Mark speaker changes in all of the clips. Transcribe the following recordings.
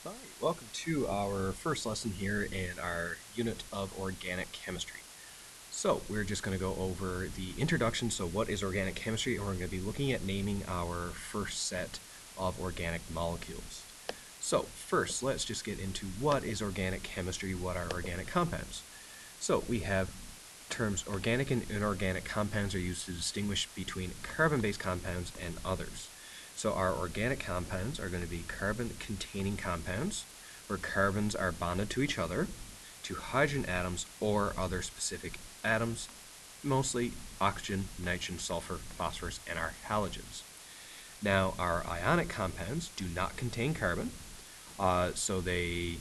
Speaker 1: Hi, welcome to our first lesson here in our unit of organic chemistry. So we're just going to go over the introduction, so what is organic chemistry, and we're going to be looking at naming our first set of organic molecules. So first, let's just get into what is organic chemistry, what are organic compounds. So we have terms organic and inorganic compounds are used to distinguish between carbon-based compounds and others. So our organic compounds are going to be carbon-containing compounds, where carbons are bonded to each other, to hydrogen atoms or other specific atoms, mostly oxygen, nitrogen, sulfur, phosphorus, and our halogens. Now, our ionic compounds do not contain carbon, so they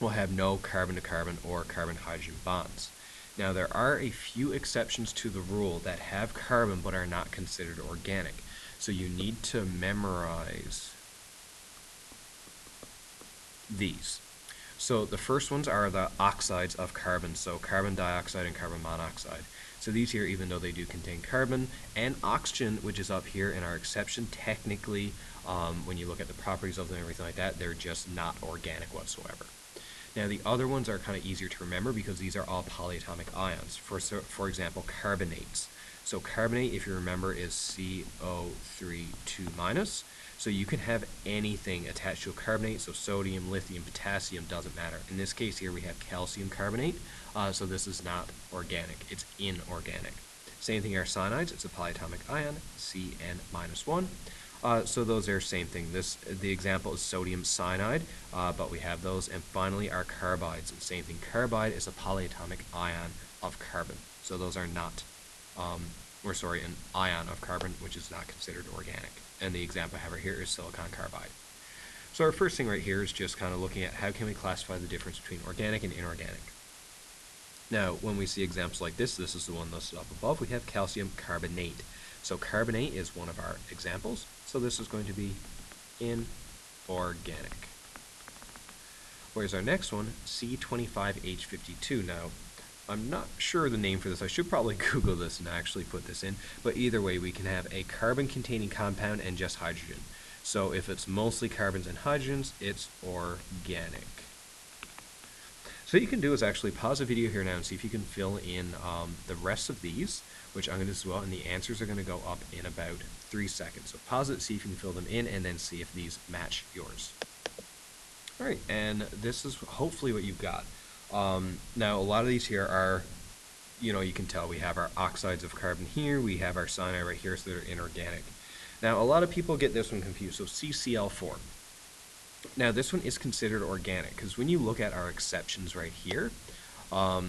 Speaker 1: will have no carbon-to-carbon or carbon-hydrogen bonds. Now, there are a few exceptions to the rule that have carbon but are not considered organic. So you need to memorize these. So the first ones are the oxides of carbon, so carbon dioxide and carbon monoxide. So these here, even though they do contain carbon and oxygen, which is up here in our exception, technically, when you look at the properties of them and everything like that, they're just not organic whatsoever. Now the other ones are kind of easier to remember because these are all polyatomic ions. For example, carbonates. So carbonate, if you remember, is CO3 2 minus. So you can have anything attached to a carbonate, so sodium, lithium, potassium, doesn't matter. In this case here we have calcium carbonate, so this is not organic, it's inorganic. Same thing, our cyanides, it's a polyatomic ion, Cn minus 1. So those are same thing. The example is sodium cyanide, but we have those. And finally, our carbides. Same thing. Carbide is a polyatomic ion of carbon. So those are not, an ion of carbon, which is not considered organic. And the example I have right here is silicon carbide. So our first thing right here is just kind of looking at how can we classify the difference between organic and inorganic. Now, when we see examples like this is the one listed up above, we have calcium carbonate. So carbonate is one of our examples. So this is going to be inorganic. Whereas our next one, C25H52. Now, I'm not sure the name for this. I should probably Google this and actually put this in. But either way, we can have a carbon-containing compound and just hydrogen. So if it's mostly carbons and hydrogens, it's organic. So what you can do is actually pause the video here now and see if you can fill in the rest of these, which I'm going to do as well, and the answers are going to go up in about 3 seconds. So pause it, see if you can fill them in, and then see if these match yours. All right, and this is hopefully what you've got. Now, a lot of these here are, you can tell we have our oxides of carbon here, we have our cyanide right here, so they're inorganic. Now, a lot of people get this one confused, so CCl4. Now, this one is considered organic because when you look at our exceptions right here, up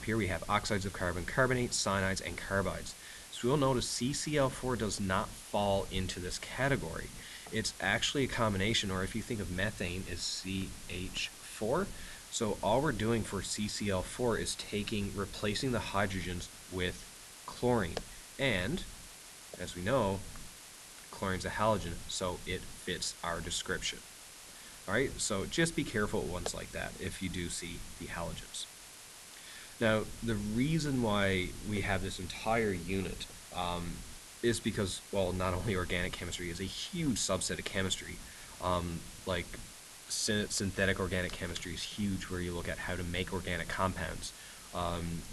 Speaker 1: here we have oxides of carbon, carbonates, cyanides, and carbides. So we'll notice CCl4 does not fall into this category. It's actually a combination, or if you think of methane as CH4, so all we're doing for CCl4 is replacing the hydrogens with chlorine. And, as we know, chlorine's a halogen, so it fits our description. Alright, so just be careful at ones like that if you do see the halogens. Now, the reason why we have this entire unit is because, well, not only organic chemistry is a huge subset of chemistry, like synthetic organic chemistry is huge, where you look at how to make organic compounds.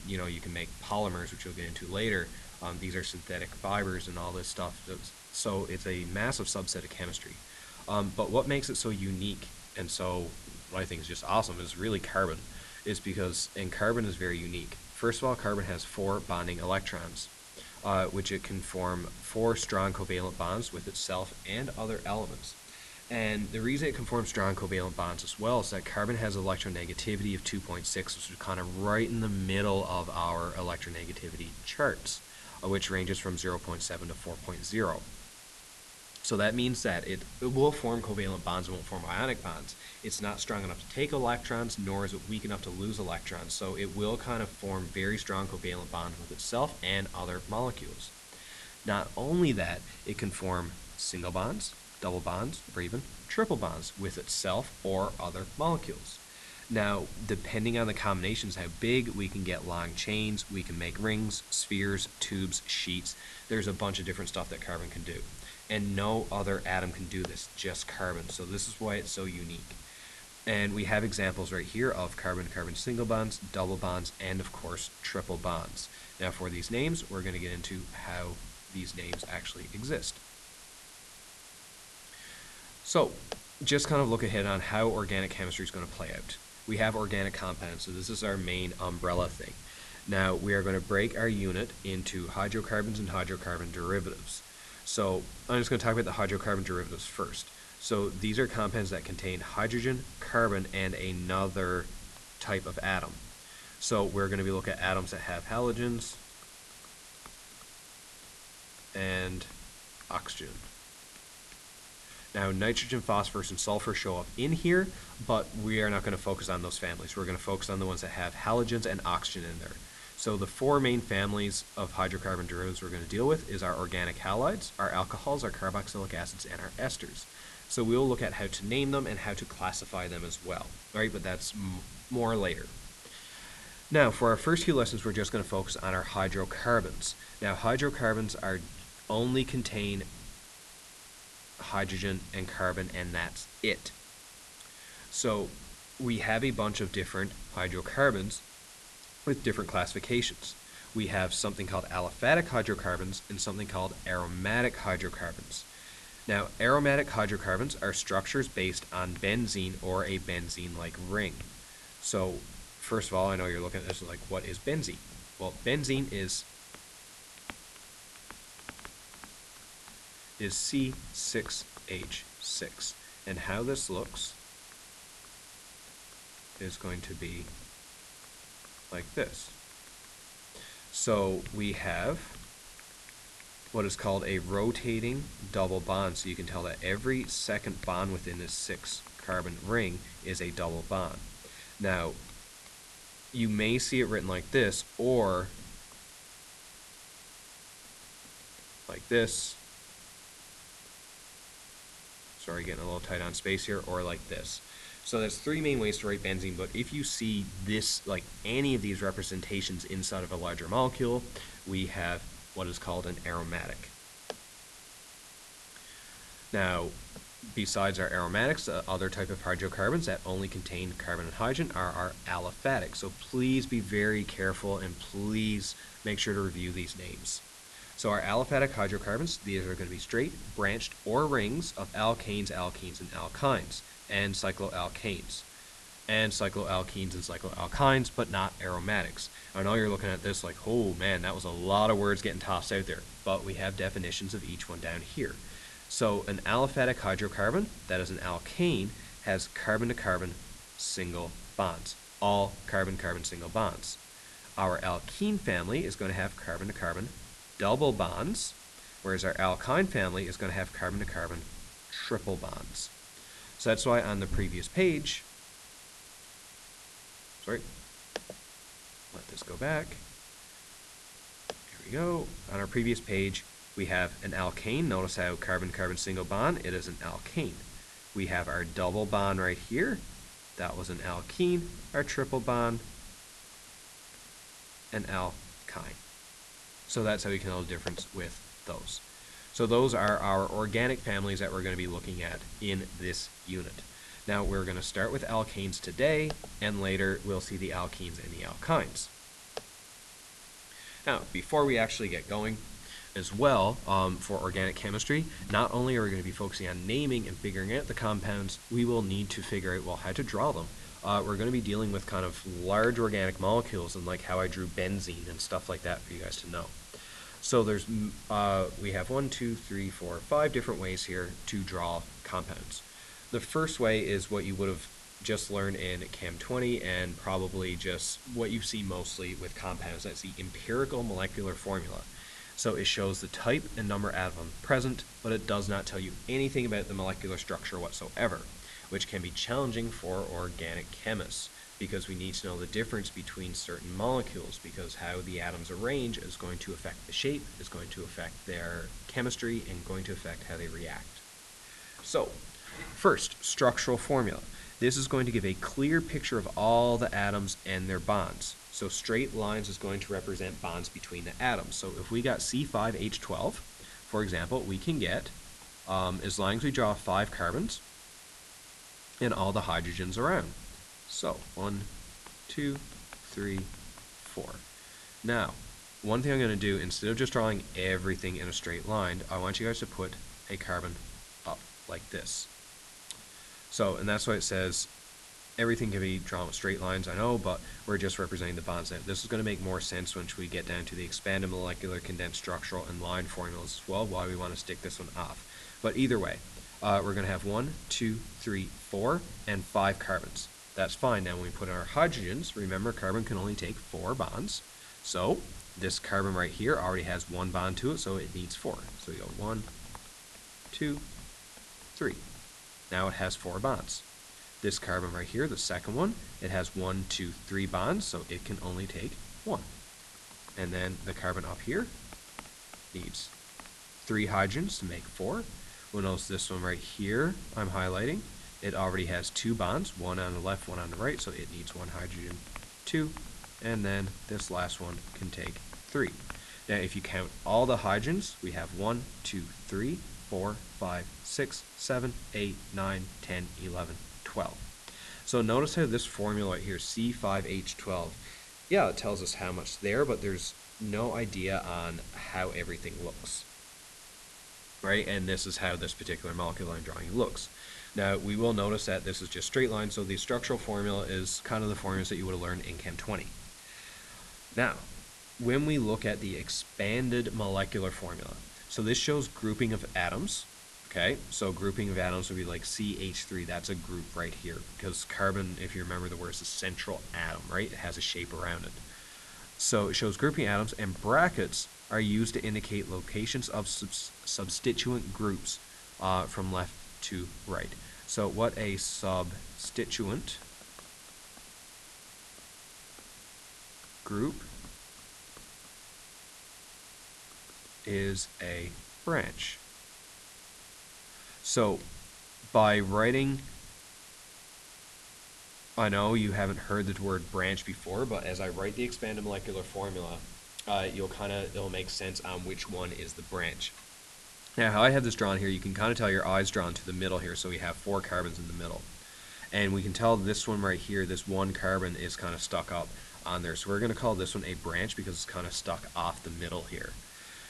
Speaker 1: You can make polymers, which we'll get into later. These are synthetic fibers and all this stuff. So it's a massive subset of chemistry. But what makes it so unique, and so what I think is just awesome, is really carbon, is because, and carbon is very unique. First of all, carbon has 4 bonding electrons, which it can form 4 strong covalent bonds with itself and other elements. And the reason it can form strong covalent bonds as well is that carbon has electronegativity of 2.6, which is kind of right in the middle of our electronegativity charts, which ranges from 0.7 to 4.0. So that means that it will form covalent bonds, it won't form ionic bonds. It's not strong enough to take electrons, nor is it weak enough to lose electrons. So it will kind of form very strong covalent bonds with itself and other molecules. Not only that, it can form single bonds, double bonds, or even triple bonds with itself or other molecules. Now, depending on the combinations, how big, we can get long chains, we can make rings, spheres, tubes, sheets. There's a bunch of different stuff that carbon can do. and no other atom can do this, just carbon. So this is why it's so unique. And we have examples right here of carbon-carbon single bonds, double bonds, and of course triple bonds. Now for these names, we're going to get into how these names actually exist. So just kind of look ahead on how organic chemistry is going to play out. We have organic compounds, so this is our main umbrella thing. Now we are going to break our unit into hydrocarbons and hydrocarbon derivatives. So I'm just going to talk about the hydrocarbon derivatives first. So these are compounds that contain hydrogen, carbon, and another type of atom. So we're going to be looking at atoms that have halogens and oxygen. Now nitrogen, phosphorus, and sulfur show up in here, but we are not going to focus on those families. We're going to focus on the ones that have halogens and oxygen in there. So the four main families of hydrocarbon derivatives we're going to deal with is our organic halides, our alcohols, our carboxylic acids, and our esters. So we'll look at how to name them and how to classify them as well. All right, but that's more later. Now, for our first few lessons, we're just going to focus on our hydrocarbons. Now, hydrocarbons are only contain hydrogen and carbon, and that's it. So we have a bunch of different hydrocarbons with different classifications. We have something called aliphatic hydrocarbons and something called aromatic hydrocarbons. Now, aromatic hydrocarbons are structures based on benzene or a benzene-like ring. So, first of all, I know you're looking at this like, what is benzene? Well, benzene is C6H6. And how this looks is going to be like this. So we have what is called a rotating double bond. So you can tell that every second bond within this 6-carbon ring is a double bond. Now, you may see it written like this, or like this. Sorry, getting a little tight on space here, or like this. So there's three main ways to write benzene, but if you see this, like any of these representations inside of a larger molecule, we have what is called an aromatic. Now, besides our aromatics, other type of hydrocarbons that only contain carbon and hydrogen are our aliphatic. So please be very careful and please make sure to review these names. So our aliphatic hydrocarbons, these are going to be straight, branched, or rings of alkanes, alkenes, and alkynes, and cycloalkanes, and cycloalkenes and cycloalkynes, but not aromatics. I know you're looking at this like, oh man, that was a lot of words getting tossed out there, but we have definitions of each one down here. So an aliphatic hydrocarbon, that is an alkane, has carbon-to-carbon single bonds, all carbon-carbon single bonds. Our alkene family is going to have carbon-to-carbon double bonds, whereas our alkyne family is going to have carbon-to-carbon triple bonds. So that's why on the previous page, sorry, let this go back. Here we go. On our previous page, we have an alkane. Notice how carbon-carbon single bond, it is an alkane. We have our double bond right here. That was an alkene. Our triple bond, an alkyne. So that's how we can tell the difference with those. So those are our organic families that we're going to be looking at in this unit. Now we're going to start with alkanes today, and later we'll see the alkenes and the alkynes. Now, before we actually get going, as well, for organic chemistry, not only are we going to be focusing on naming and figuring out the compounds, we will need to figure out, well, how to draw them. We're going to be dealing with kind of large organic molecules, and like how I drew benzene and stuff like that for you guys to know. So there's, we have 1, 2, 3, 4, 5 different ways here to draw compounds. The first way is what you would have just learned in Chem 20 and probably just what you see mostly with compounds. That's the empirical molecular formula. So it shows the type and number of atoms present, but it does not tell you anything about the molecular structure whatsoever, which can be challenging for organic chemists, because we need to know the difference between certain molecules, because how the atoms arrange is going to affect the shape, is going to affect their chemistry, and going to affect how they react. So, first, structural formula. This is going to give a clear picture of all the atoms and their bonds. So straight lines is going to represent bonds between the atoms. So if we got C5H12, for example, we can get as long as we draw 5 carbons and all the hydrogens around. So 1, 2, 3, 4. Now, one thing I'm going to do, instead of just drawing everything in a straight line, I want you guys to put a carbon up like this. So, and that's why it says everything can be drawn with straight lines, I know, but we're just representing the bonds now. This is going to make more sense once we get down to the expanded molecular, condensed structural, and line formulas as well, why we want to stick this one off. But either way, we're going to have 1, 2, 3, 4, and 5 carbons. That's fine. Now when we put in our hydrogens, remember carbon can only take 4 bonds. So this carbon right here already has 1 bond to it, so it needs 4. So we go 1, 2, 3. Now it has 4 bonds. This carbon right here, the second one, it has 1, 2, 3 bonds, so it can only take 1. And then the carbon up here needs 3 hydrogens to make 4. We'll notice this one right here I'm highlighting. It already has 2 bonds, one on the left, one on the right, so it needs 1 hydrogen, 2. And then this last one can take 3. Now if you count all the hydrogens, we have 1, 2, 3, 4, 5, 6, 7, 8, 9, 10, 11, 12. So notice how this formula right here, C5H12, yeah, it tells us how much there, but there's no idea on how everything looks, right? And this is how this particular molecule line drawing looks. Now, we will notice that this is just straight lines, so the structural formula is kind of the formulas that you would have learned in Chem 20. Now, when we look at the expanded molecular formula, so this shows grouping of atoms, okay? So grouping of atoms would be like CH3, that's a group right here, because carbon, if you remember the word, is a central atom, right? It has a shape around it. So it shows grouping atoms, and brackets are used to indicate locations of substituent groups from left to right. So what a substituent group is a branch. So by writing, I know you haven't heard the word branch before, but as I write the expanded molecular formula, it'll make sense on which one is the branch. Now, how I have this drawn here, you can kind of tell your eyes drawn to the middle here, so we have 4 carbons in the middle. And we can tell this one right here, this 1 carbon is kind of stuck up on there. So we're going to call this one a branch because it's kind of stuck off the middle here.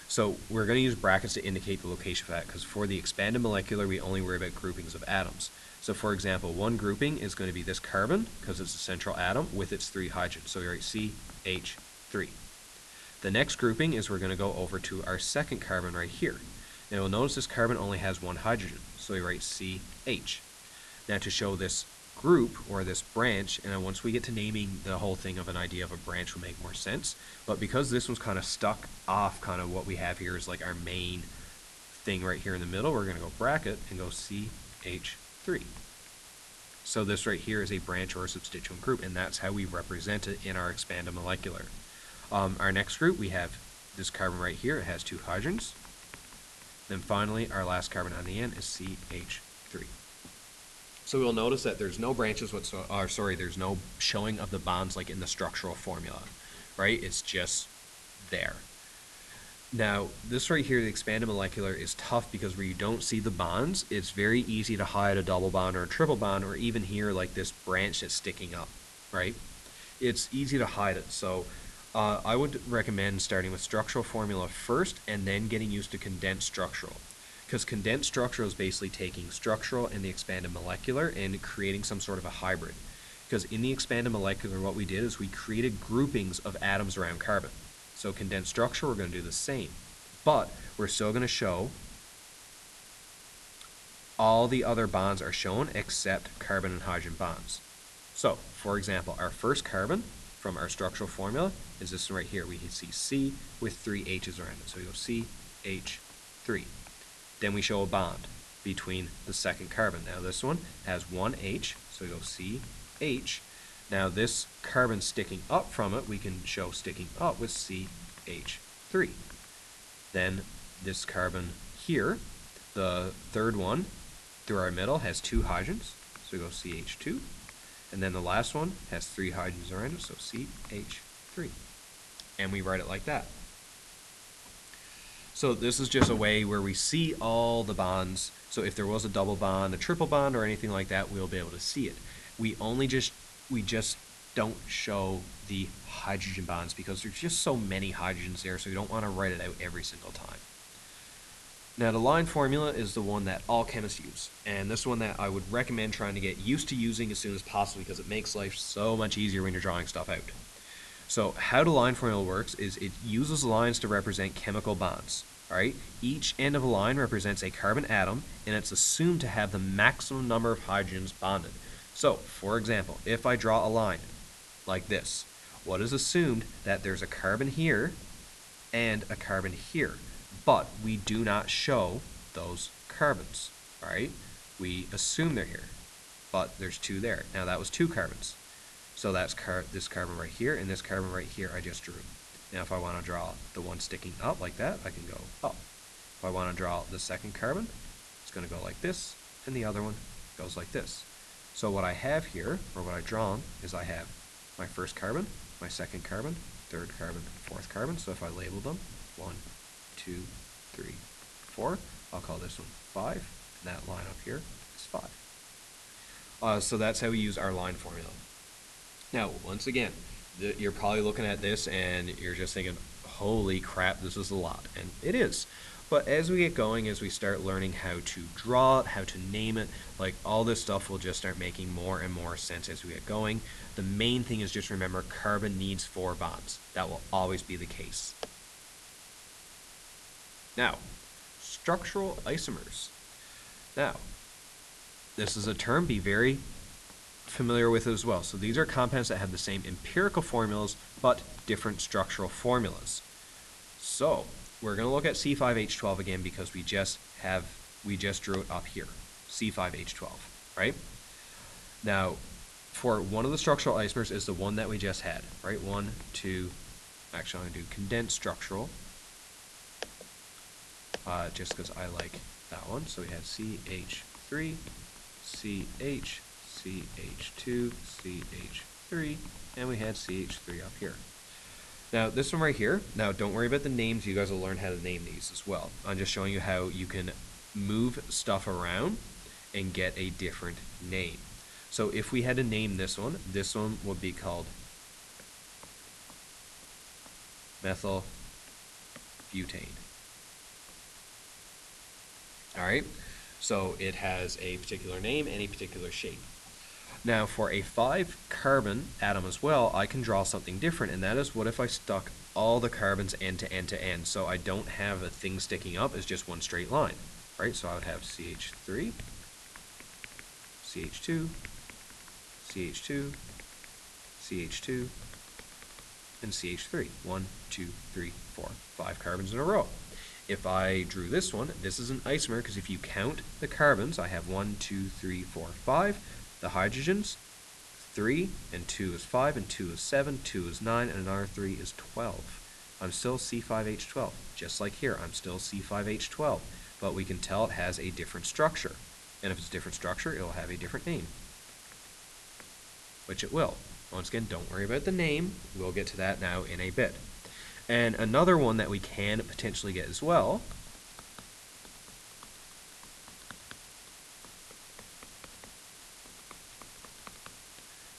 Speaker 1: So we're going to use brackets to indicate the location of that, because for the expanded molecular, we only worry about groupings of atoms. So for example, one grouping is going to be this carbon, because it's a central atom, with its 3 hydrogens. So we write CH3. The next grouping is we're going to go over to our second carbon right here. Now you'll notice this carbon only has 1 hydrogen, so we write CH. Now to show this group, or this branch, and once we get to naming the whole thing of an idea of a branch will make more sense, but because this one's kind of stuck off, kind of what we have here is like our main thing right here in the middle, we're going to go bracket and go CH3. So this right here is a branch or a substituent group, and that's how we represent it in our expanded molecular. Our next group, we have this carbon right here, it has 2 hydrogens. Then finally, our last carbon on the end is CH3. So we'll notice that there's no branches whatsoever, there's no showing of the bonds like in the structural formula, right? It's just there. Now, this right here, the expanded molecular, is tough because where you don't see the bonds, it's very easy to hide a double bond or a triple bond, or even here like this branch that's sticking up, right? It's easy to hide it, so I would recommend starting with structural formula first and then getting used to condensed structural. Because condensed structural is basically taking structural and the expanded molecular and creating some sort of a hybrid. Because in the expanded molecular, what we did is we created groupings of atoms around carbon. So condensed structure, we're going to do the same. But we're still going to show all the other bonds are shown except carbon and hydrogen bonds. So, for example, our first carbon from our structural formula is this one right here. We see C with 3 H's around it. So we go CH3. Then we show a bond between the second carbon. Now this one has 1 H, so we go CH. Now this carbon sticking up from it, we can show sticking up with CH3. Then this carbon here, the third one through our middle, has 2 hydrogens, so we go CH2. And then the last one has 3 hydrogens around it, so CH3. And we write it like that. So this is just a way where we see all the bonds. So if there was a double bond, a triple bond, or anything like that, we'll be able to see it. We just don't show the hydrogen bonds because there's just so many hydrogens there, so we don't want to write it out every single time. Now the line formula is the one that all chemists use, and this one that I would recommend trying to get used to using as soon as possible because it makes life so much easier when you're drawing stuff out. So how the line formula works is it uses lines to represent chemical bonds. All right? Each end of a line represents a carbon atom, and it's assumed to have the maximum number of hydrogens bonded. So, for example, if I draw a line like this, what is assumed that there's a carbon here and a carbon here, but we do not show those carbons. All right? We assume they're here, but there's two there. Now that was two carbons. So that's this carbon right here and this carbon right here I just drew. Now if I want to draw the one sticking up like that, I can go up. If I want to draw the second carbon, it's going to go like this, and the other one goes like this. So what I have here, or what I've drawn, is I have my first carbon, my second carbon, third carbon, fourth carbon. So if I label them 1, 2, 3, 4, I'll call this one 5, and that line up here is 5. So that's how we use our line formula. Now, once again, you're probably looking at this and you're just thinking, holy crap, this is a lot. And it is. But as we get going, as we start learning how to draw it, how to name it, like all this stuff will just start making more and more sense as we get going. The main thing is just remember carbon needs 4 bonds. That will always be the case. Now, structural isomers. Now, this is a term, be very familiar with as well. So these are compounds that have the same empirical formulas but different structural formulas. So we're going to look at C5H12 again because we just drew it up here, C5H12, right? Now for one of the structural isomers is the one that we just had, right? 1, 2, actually I'm going to do condensed structural just because I like that one. So we had CH3, CH, CH2, CH3, and we had CH3 up here. Now this one right here, now don't worry about the names, you guys will learn how to name these as well. I'm just showing you how you can move stuff around and get a different name. So if we had to name this one would be called methyl butane. Alright, so it has a particular name and a particular shape. Now for a 5-carbon atom as well, I can draw something different, and that is what if I stuck all the carbons end to end to end, so I don't have a thing sticking up, it's just one straight line, right? So I would have CH3, CH2, CH2, CH2, and CH3. 1, 2, 3, 4, 5 carbons in a row. If I drew this one, this is an isomer because if you count the carbons, I have 1, 2, 3, 4, 5. The hydrogens, 3 and 2 is 5 and 2 is 7, 2 is 9, and another 3 is 12. I'm still C5H12. Just like here, I'm still C5H12. But we can tell it has a different structure. And if it's a different structure, it'll have a different name. Which it will. Once again, don't worry about the name. We'll get to that now in a bit. And another one that we can potentially get as well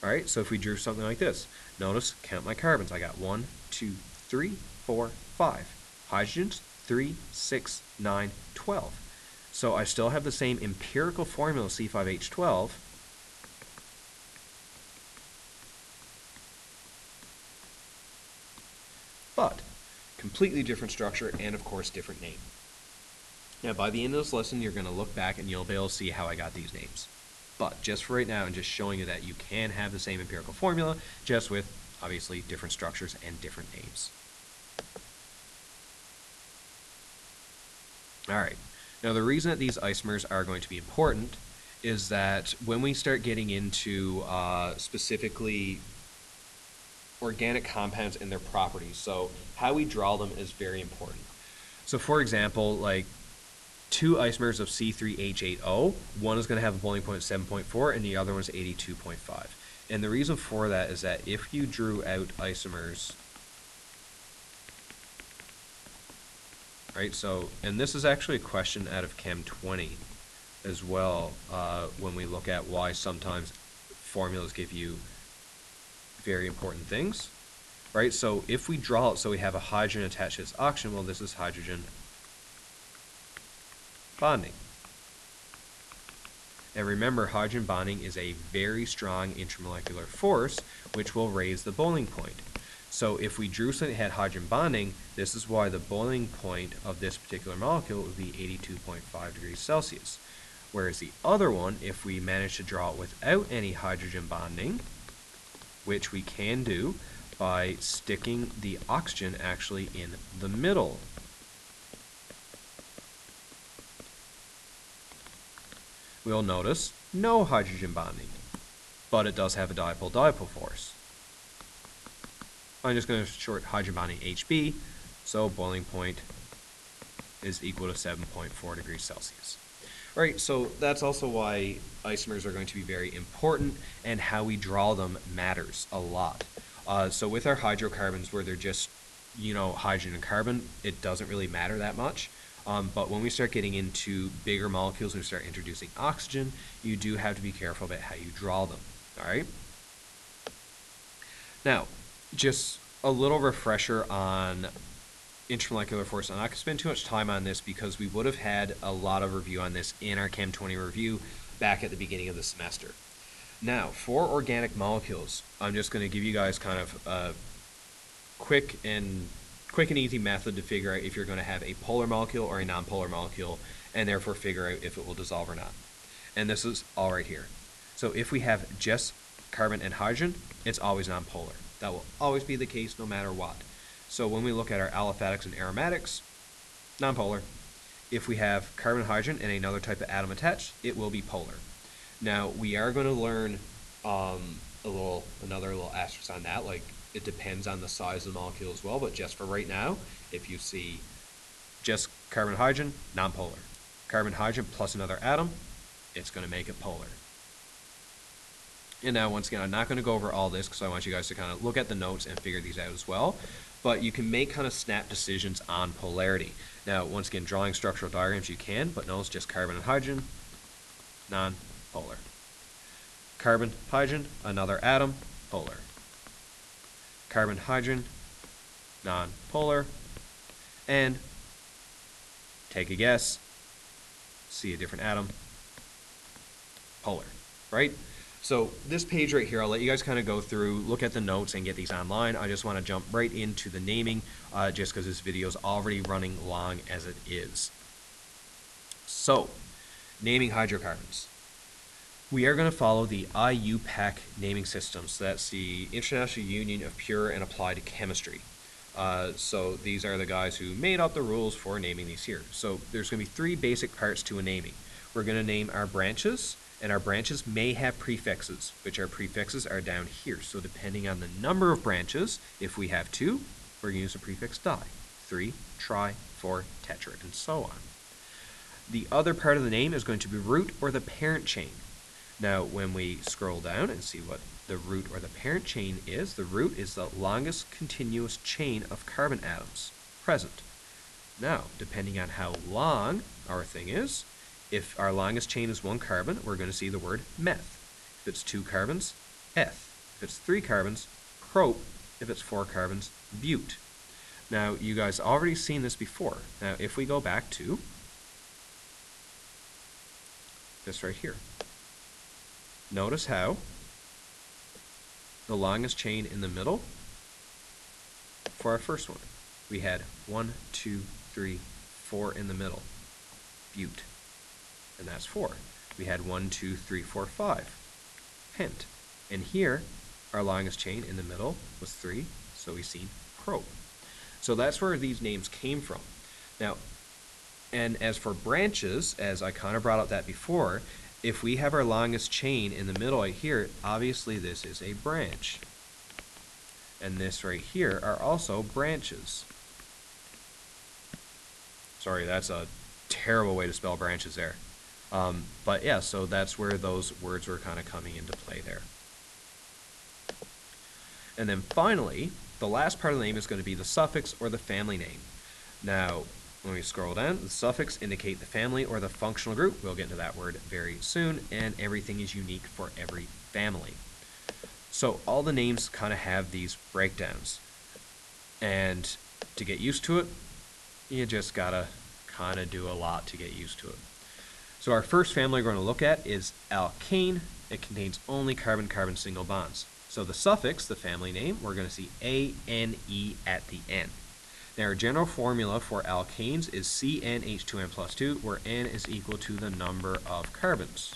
Speaker 1: Alright, so if we drew something like this, notice, count my carbons. I got 1, 2, 3, 4, 5. Hydrogens, 3, 6, 9, 12. So I still have the same empirical formula C5H12, but completely different structure and of course different name. Now by the end of this lesson you're going to look back and you'll be able to see how I got these names. But just for right now, I'm just showing you that you can have the same empirical formula, just with, obviously, different structures and different names. Alright, now the reason that these isomers are going to be important is that when we start getting into specifically organic compounds and their properties, so how we draw them is very important. So for example, like 2 isomers of C3H8O, one is going to have a boiling point of 7.4 and the other one is 82.5. And the reason for that is that if you drew out isomers right? So, and this is actually a question out of Chem 20 as well, when we look at why sometimes formulas give you very important things, right? So if we draw it so we have a hydrogen attached to this oxygen, well, this is hydrogen bonding. And remember, hydrogen bonding is a very strong intermolecular force, which will raise the boiling point. So if we drew something that had hydrogen bonding, this is why the boiling point of this particular molecule would be 82.5 degrees Celsius. Whereas the other one, if we manage to draw it without any hydrogen bonding, which we can do by sticking the oxygen actually in the middle, we'll notice no hydrogen bonding, but it does have a dipole-dipole force. I'm just going to short hydrogen bonding HB, so boiling point is equal to 7.4 degrees Celsius. Right, so that's also why isomers are going to be very important, and how we draw them matters a lot. So with our hydrocarbons, where they're just, hydrogen and carbon, it doesn't really matter that much. But when we start getting into bigger molecules, when we start introducing oxygen, you do have to be careful about how you draw them, all right? Now, just a little refresher on intermolecular force. I'm not going to spend too much time on this because we would have had a lot of review on this in our Chem 20 review back at the beginning of the semester. Now, for organic molecules, I'm just going to give you guys kind of a quick and easy method to figure out if you're going to have a polar molecule or a nonpolar molecule, and therefore figure out if it will dissolve or not. And this is all right here. So if we have just carbon and hydrogen, it's always nonpolar. That will always be the case no matter what. So when we look at our aliphatics and aromatics, nonpolar. If we have carbon and hydrogen and another type of atom attached, it will be polar. Now, we are going to learn another little asterisk on that, like it depends on the size of the molecule as well, but just for right now, if you see just carbon and hydrogen, nonpolar. Carbon and hydrogen plus another atom, it's going to make it polar. And now, once again, I'm not going to go over all this because I want you guys to kind of look at the notes and figure these out as well. But you can make kind of snap decisions on polarity. Now, once again, drawing structural diagrams you can, but notice just carbon and hydrogen, non-polar. Carbon, hydrogen, another atom, polar. Carbon, hydrogen, non-polar. And take a guess, see a different atom, polar, right? So this page right here, I'll let you guys kind of go through, look at the notes, and get these online. I just want to jump right into the naming, just because this video is already running long as it is. So, naming hydrocarbons. We are going to follow the IUPAC naming system. So that's the International Union of Pure and Applied Chemistry. So these are the guys who made up the rules for naming these here. So there's going to be three basic parts to a naming. We're going to name our branches, and our branches may have prefixes, which our prefixes are down here. So depending on the number of branches, if we have 2, we're going to use the prefix di, 3, tri, 4, tetra, and so on. The other part of the name is going to be root or the parent chain. Now, when we scroll down and see what the root or the parent chain is, the root is the longest continuous chain of carbon atoms present. Now, depending on how long our thing is, if our longest chain is 1 carbon, we're going to see the word meth. If it's 2 carbons, eth. If it's 3 carbons, prop. If it's 4 carbons, bute. Now, you guys already seen this before. Now, if we go back to this right here, notice how the longest chain in the middle for our first one, we had 1, 2, 3, 4 in the middle, bute. And that's 4. We had 1, 2, 3, 4, 5, pent. And here, our longest chain in the middle was 3, so we seen prop. So that's where these names came from. Now, and as for branches, as I kind of brought up that before, if we have our longest chain in the middle right here, obviously this is a branch. And this right here are also branches. Sorry, that's a terrible way to spell branches there. But yeah, so that's where those words were kind of coming into play there. And then finally, the last part of the name is going to be the suffix or the family name. Now, When we scroll down, the suffix indicate the family or the functional group. We'll get into that word very soon, and everything is unique for every family. So all the names kind of have these breakdowns. And to get used to it, you just gotta kind of do a lot to get used to it. So our first family we're going to look at is alkane. It contains only carbon-carbon single bonds. So the suffix, the family name, we're going to see A-N-E at the end. Now our general formula for alkanes is CnH2n plus 2, where n is equal to the number of carbons.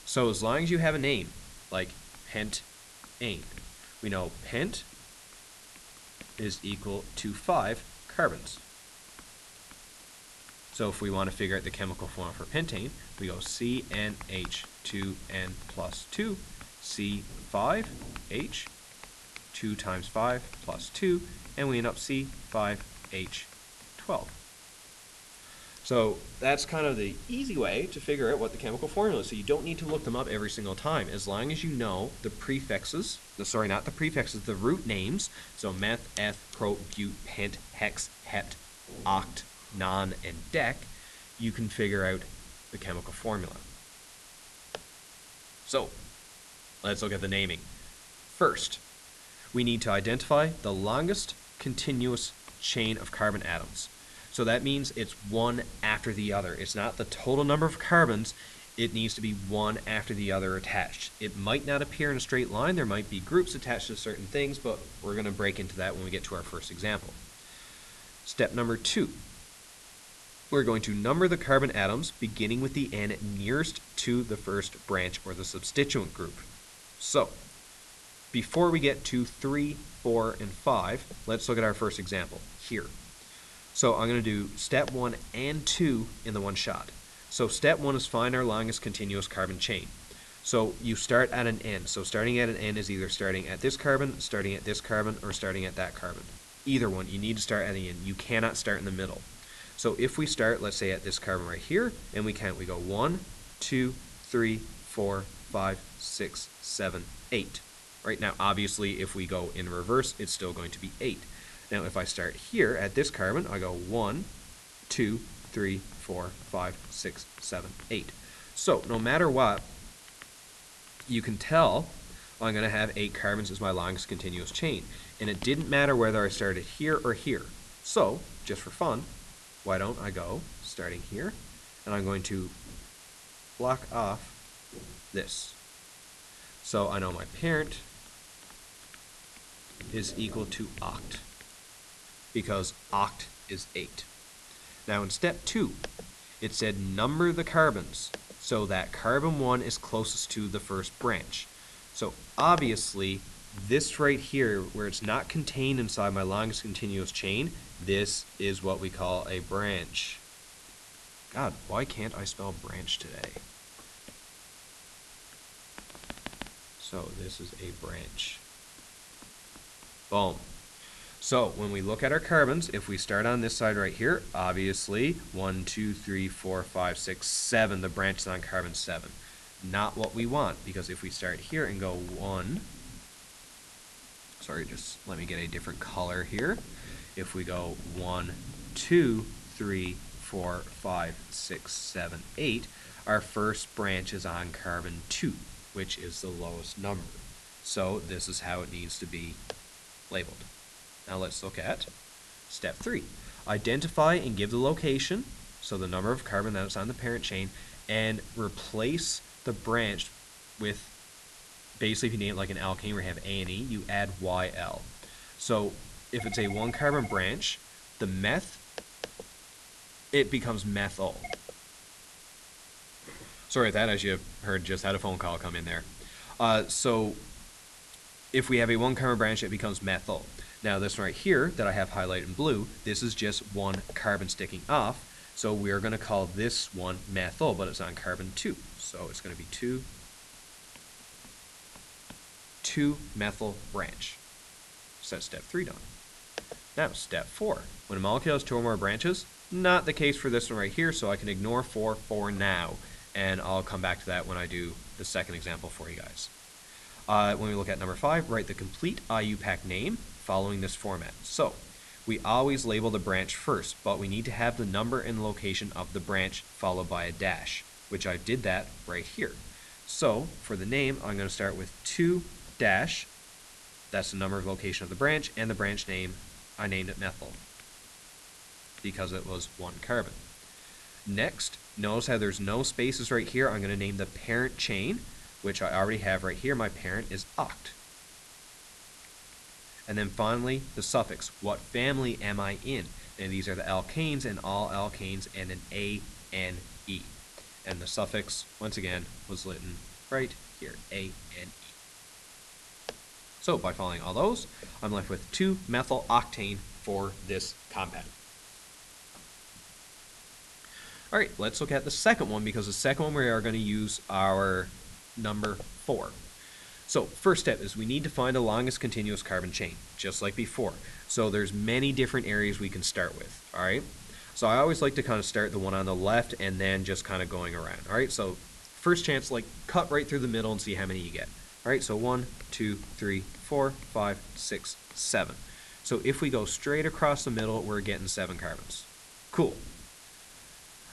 Speaker 1: So as long as you have a name, like pentane, we know pent is equal to 5 carbons. So if we want to figure out the chemical formula for pentane, we go CnH2n plus 2, C5H, 2 times 5 plus 2, and we end up C5H12. So that's kind of the easy way to figure out what the chemical formula is. So you don't need to look them up every single time, as long as you know the prefixes, not the prefixes, the root names. So meth, eth, prot, but, pent, hex, hept, oct, non, and dec, you can figure out the chemical formula. So let's look at the naming. First, we need to identify the longest continuous chain of carbon atoms. So that means it's one after the other. It's not the total number of carbons. It needs to be one after the other attached. It might not appear in a straight line. There might be groups attached to certain things, but we're going to break into that when we get to our first example. Step number 2. We're going to number the carbon atoms beginning with the N nearest to the first branch or the substituent group. So, before we get to 3, 4, and 5, let's look at our first example here. So I'm going to do step 1 and 2 in the one shot. So step 1 is find our longest continuous carbon chain. So you start at an N. So starting at an N is either starting at this carbon, starting at this carbon, or starting at that carbon. Either one, you need to start at the N. You cannot start in the middle. So if we start, let's say, at this carbon right here, and we count, we go 1, 2, 3, 4, 5, 6, 7, 8. Right now, obviously, if we go in reverse, it's still going to be 8. Now, if I start here at this carbon, I go 1, 2, 3, 4, 5, 6, 7, 8. So no matter what, you can tell I'm going to have 8 carbons as my longest continuous chain. And it didn't matter whether I started here or here. So, just for fun, why don't I go starting here, and I'm going to block off this. So I know my parent is equal to oct, because oct is 8. Now in step 2, it said number the carbons so that carbon 1 is closest to the first branch. So obviously, this right here, where it's not contained inside my longest continuous chain, this is what we call a branch. God, why can't I spell branch today? So this is a branch. Boom. So when we look at our carbons, if we start on this side right here, obviously 1, 2, 3, 4, 5, 6, 7, the branch is on carbon 7. Not what we want, because if we start here and go 1, sorry, just let me get a different color here. If we go 1, 2, 3, 4, 5, 6, 7, 8, our first branch is on carbon 2, which is the lowest number. So this is how it needs to be labeled. Now let's look at step 3. Identify and give the location, so the number of carbon that's on the parent chain, and replace the branch with, basically if you name it like an alkane where you have A and E, you add YL. So if it's a 1 carbon branch, the meth, it becomes methyl. Sorry about that, as you heard, just had a phone call come in there. So if we have a 1 carbon branch, it becomes methyl. Now this one right here that I have highlighted in blue, this is just 1 carbon sticking off. So we're going to call this one methyl, but it's on carbon 2. So it's going to be 2 methyl branch. So that's step 3 done. Now step 4. When a molecule has 2 or more branches, not the case for this one right here, so I can ignore 4 for now. And I'll come back to that when I do the second example for you guys. When we look at number 5, write the complete IUPAC name following this format. So we always label the branch first, but we need to have the number and location of the branch followed by a dash, which I did that right here. So for the name, I'm going to start with 2 dash, that's the number of location of the branch, and the branch name, I named it methyl because it was 1 carbon. Next, notice how there's no spaces right here. I'm going to name the parent chain, which I already have right here. My parent is oct. And then finally, the suffix. What family am I in? And these are the alkanes, and all alkanes end in A-N-E. And the suffix, once again, was written right here, A-N-E. So by following all those, I'm left with 2-methyl octane for this compound. All right, let's look at the second one, because the second one we are going to use our number 4. So first step is we need to find the longest continuous carbon chain, just like before. So there's many different areas we can start with, all right? So I always like to kind of start the one on the left and then just kind of going around, all right? So first chance, like cut right through the middle and see how many you get. All right, so 1, 2, 3, 4, 5, 6, 7. So if we go straight across the middle, we're getting 7 carbons. Cool.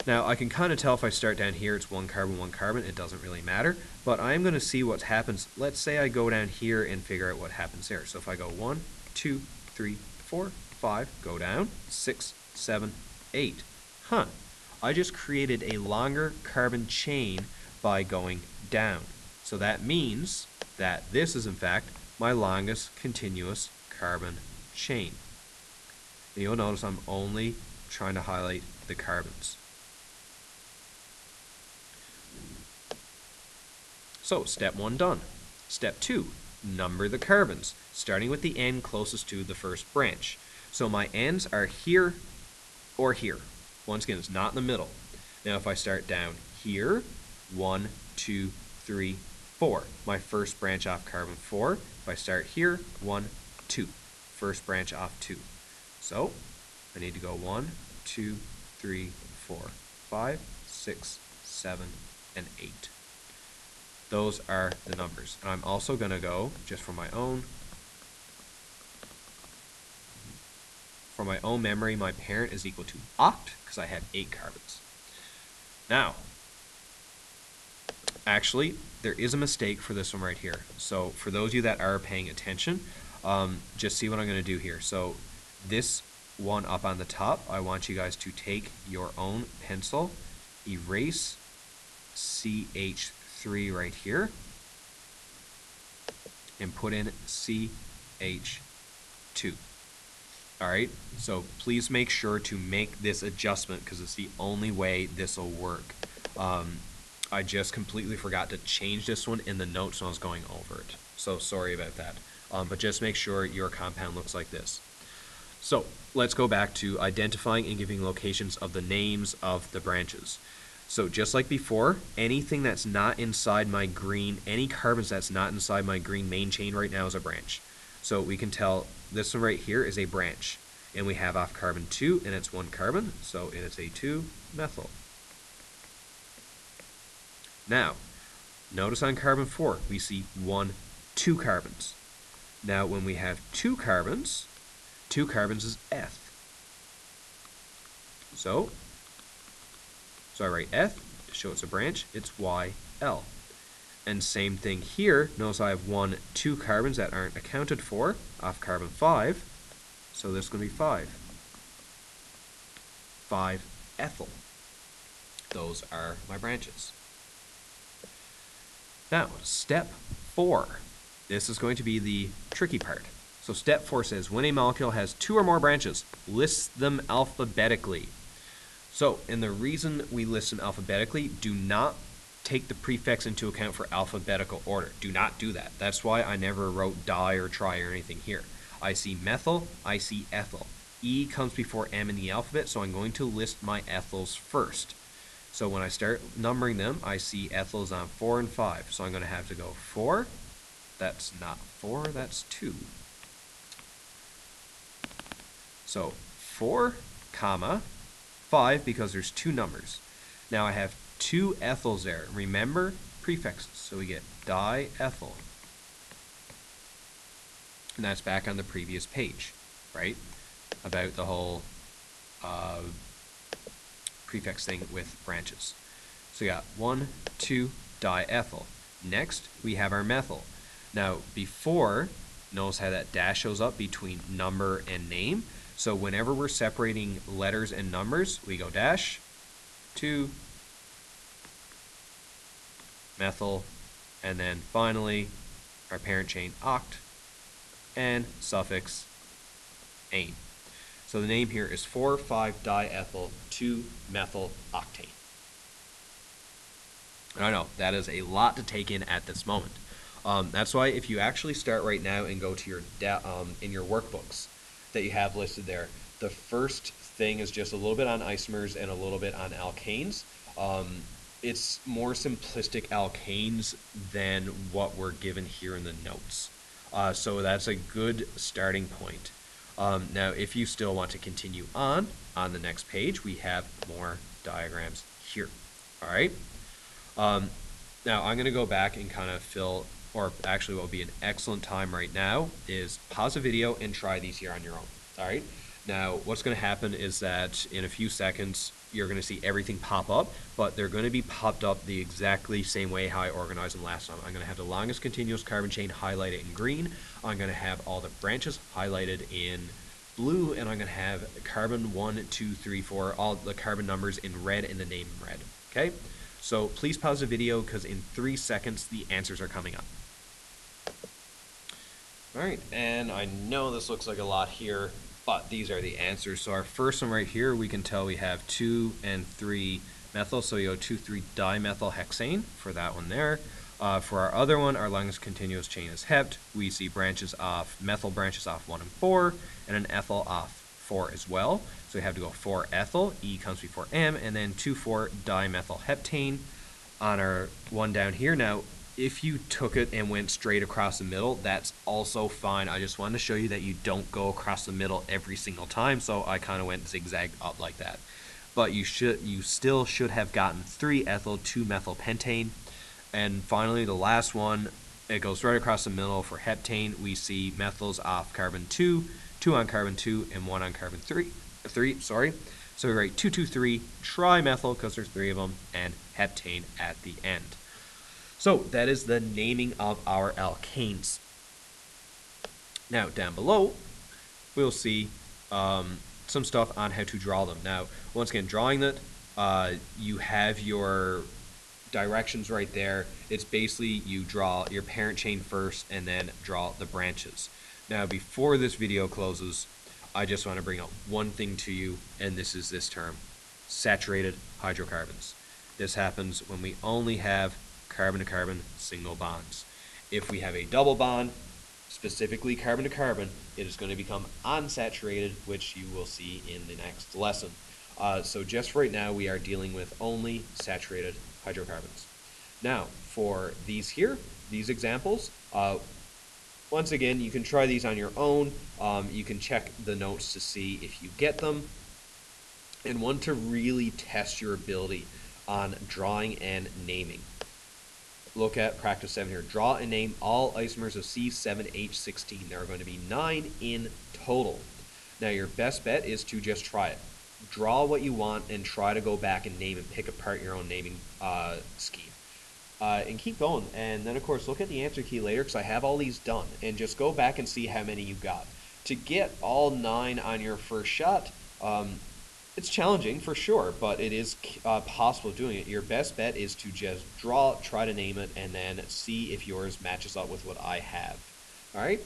Speaker 1: Now, I can kind of tell if I start down here, it's 1 carbon, 1 carbon. It doesn't really matter, but I'm going to see what happens. Let's say I go down here and figure out what happens there. So if I go 1, 2, 3, 4, 5, go down, 6, 7, 8. Huh. I just created a longer carbon chain by going down. So that means that this is, in fact, my longest continuous carbon chain. And you'll notice I'm only trying to highlight the carbons. So step 1 done. Step 2, number the carbons, starting with the end closest to the first branch. So my ends are here or here. Once again, it's not in the middle. Now if I start down here, 1, 2, 3, 4. My first branch off carbon 4. If I start here, 1, 2. First branch off 2. So I need to go 1, 2, 3, 4, 5, 6, 7, and 8. Those are the numbers. And I'm also going to go, just for my own memory, my parent is equal to oct, because I have 8 carbons. Now, actually, there is a mistake for this one right here. So for those of you that are paying attention, just see what I'm going to do here. So this one up on the top, I want you guys to take your own pencil, erase CH3 right here, and put in CH2. All right, so please make sure to make this adjustment because it's the only way this will work. I just completely forgot to change this one in the notes when I was going over it. So sorry about that. But just make sure your compound looks like this. So let's go back to identifying and giving locations of the names of the branches. So just like before, anything that's not inside my green, any carbons that's not inside my green main chain right now is a branch. So we can tell this one right here is a branch. And we have off carbon 2, and it's 1 carbon, so it is a 2-methyl. Now, notice on carbon 4, we see 1, 2 carbons. Now, when we have 2 carbons is eth. So I write eth, to show it's a branch, it's YL. And same thing here, notice I have 1, 2 carbons that aren't accounted for, off carbon 5, so this is going to be 5. 5-ethyl. Those are my branches. Now, step 4. This is going to be the tricky part. So step 4 says, when a molecule has 2 or more branches, list them alphabetically. So, and the reason we list them alphabetically, do not take the prefix into account for alphabetical order. Do not do that. That's why I never wrote di or tri or anything here. I see methyl, I see ethyl. E comes before M in the alphabet, so I'm going to list my ethyls first. So when I start numbering them, I see ethyls on 4 and 5. So I'm going to have to go 4. That's not 4, that's 2. So 4, comma, 5 because there's 2 numbers. Now I have 2 ethyls there. Remember prefixes. So we get diethyl. And that's back on the previous page, right? about the whole prefix thing with branches. So we got 1,2-diethyl. Next, we have our methyl. Now, before, notice how that dash shows up between number and name. So whenever we're separating letters and numbers, we go dash, 2, methyl, and then finally our parent chain oct, and suffix ane. So the name here is 4,5-diethyl 2-methyl octane. I know, that is a lot to take in at this moment. That's why if you actually start right now and go to your in your workbooks that you have listed there, the first thing is just a little bit on isomers and a little bit on alkanes. It's more simplistic alkanes than what we're given here in the notes. So that's a good starting point. Now, if you still want to continue on the next page, we have more diagrams here. All right. Now, I'm going to go back and kind of fill, or actually what would be an excellent time right now is pause the video and try these here on your own. All right. Now, what's going to happen is that in a few seconds, you're going to see everything pop up, but they're going to be popped up the exactly same way how I organized them last time. I'm going to have the longest continuous carbon chain highlighted in green. I'm going to have all the branches highlighted in blue, and I'm going to have carbon 1, 2, 3, 4, all the carbon numbers in red and the name in red. Okay? So please pause the video because in 3 seconds, the answers are coming up. All right, and I know this looks like a lot here, but these are the answers. So our first one right here, we can tell we have 2 and 3 methyl, so we go 2,3-dimethylhexane for that one there. For our other one, our longest continuous chain is hept. We see branches off, methyl branches off 1 and 4, and an ethyl off 4 as well. So we have to go 4-ethyl, E comes before M, and then 2,4-dimethylheptane on our one down here. Now, if you took it and went straight across the middle, that's also fine. I just wanted to show you that you don't go across the middle every single time, so I kind of went zigzag up like that. But you still should have gotten 3-ethyl 2-methylpentane. And finally, the last one, it goes right across the middle for heptane. We see methyls off carbon 2, 2 on carbon 2, and 1 on carbon 3. So we write 2,2,3 trimethyl because there's 3 of them, and heptane at the end. So that is the naming of our alkanes. Now down below, we'll see some stuff on how to draw them. Now, once again, drawing that, you have your directions right there. It's basically you draw your parent chain first and then draw the branches. Now, before this video closes, I just want to bring up one thing to you, and this is this term, saturated hydrocarbons. This happens when we only have carbon-to-carbon single bonds. If we have a double bond, specifically carbon-to-carbon, it is going to become unsaturated, which you will see in the next lesson. So just right now, we are dealing with only saturated hydrocarbons. Now, for these here, these examples, once again, you can try these on your own. You can check the notes to see if you get them. And one to really test your ability on drawing and naming. Look at practice 7 here. Draw and name all isomers of C7H16. There are going to be 9 in total. Now, your best bet is to just try it. Draw what you want and try to go back and name and pick apart your own naming scheme. And keep going. And then, of course, look at the answer key later because I have all these done. And just go back and see how many you got. To get all 9 on your first shot, it's challenging for sure, but it is possible doing it. Your best bet is to just draw, try to name it, and then see if yours matches up with what I have. All right?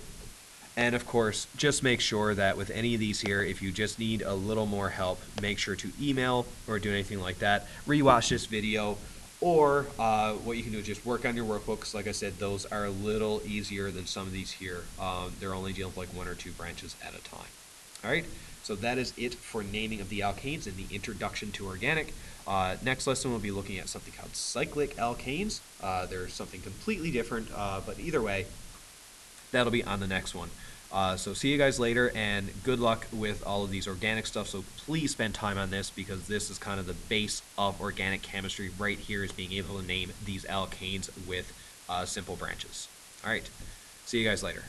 Speaker 1: And of course, just make sure that with any of these here, if you just need a little more help, make sure to email or do anything like that. Rewatch this video, or what you can do is just work on your workbooks. Like I said, those are a little easier than some of these here. They're only dealing with like 1 or 2 branches at a time. All right? So that is it for naming of the alkanes and the introduction to organic. Next lesson, we'll be looking at something called cyclic alkanes. There's something completely different, but either way, that'll be on the next one. So see you guys later, and good luck with all of these organic stuff. So please spend time on this because this is kind of the base of organic chemistry right here, is being able to name these alkanes with simple branches. All right, see you guys later.